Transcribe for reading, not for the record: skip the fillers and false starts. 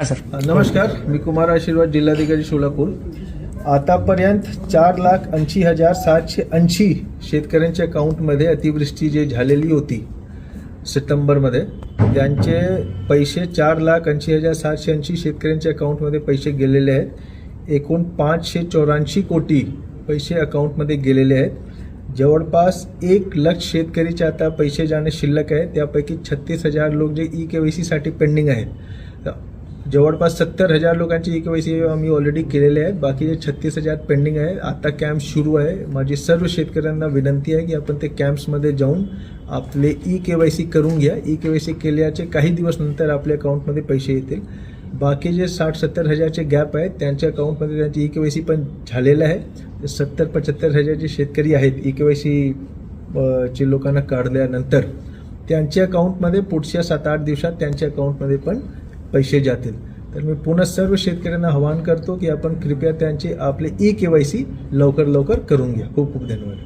नमस्कार, मी कुमार आशीर्वाद, जिल्हाधिकारी सोलापूर. आतापर्यंत 4,80,780 शेतकऱ्यांच्या अकाउंटमध्ये अतिवृष्टी जे झालेली होती सप्टेंबरमध्ये, त्यांचे पैसे 4,80,780 शेतकऱ्यांच्या अकाउंटमध्ये पैसे गेलेले आहेत. एकूण 584 कोटी पैसे अकाउंटमध्ये गेलेले आहेत. जवळपास 1 लाख शेतकरीचे आता पैसे जाणे शिल्लक आहे. त्यापैकी 36,000 लोक जे EKYC साठी पेंडिंग आहेत. जवळपास 70,000 लोकांची EKYC आम्ही ऑलरेडी केलेले आहेत. बाकीचे 36,000 पेंडिंग आहे. आता कॅम्प सुरू आहे. माझी सर्व शेतकऱ्यांना विनंती आहे की आपण ते कॅम्प्समध्ये जाऊन आपले EKYC करून घ्या. EKYC केल्याचे काही दिवस नंतर आपल्या अकाउंटमध्ये पैसे येतील. बाकी जे 60-70 हजारचे गॅप आहेत त्यांच्या अकाउंटमध्ये त्यांची EKYC पण झालेलं आहे. 70-75 हजारचे शेतकरी आहेत EKYC चे लोकांना काढल्यानंतर त्यांच्या अकाउंटमध्ये पुढच्या 7-8 दिवसात त्यांच्या अकाउंटमध्ये पण पैसे जातील. तर मी पुन्हा सर्व शेतकऱ्यांना आवाहन करतो की आपण कृपया त्यांचे आपले EKYC लवकर करून घ्या. खूप खूप धन्यवाद.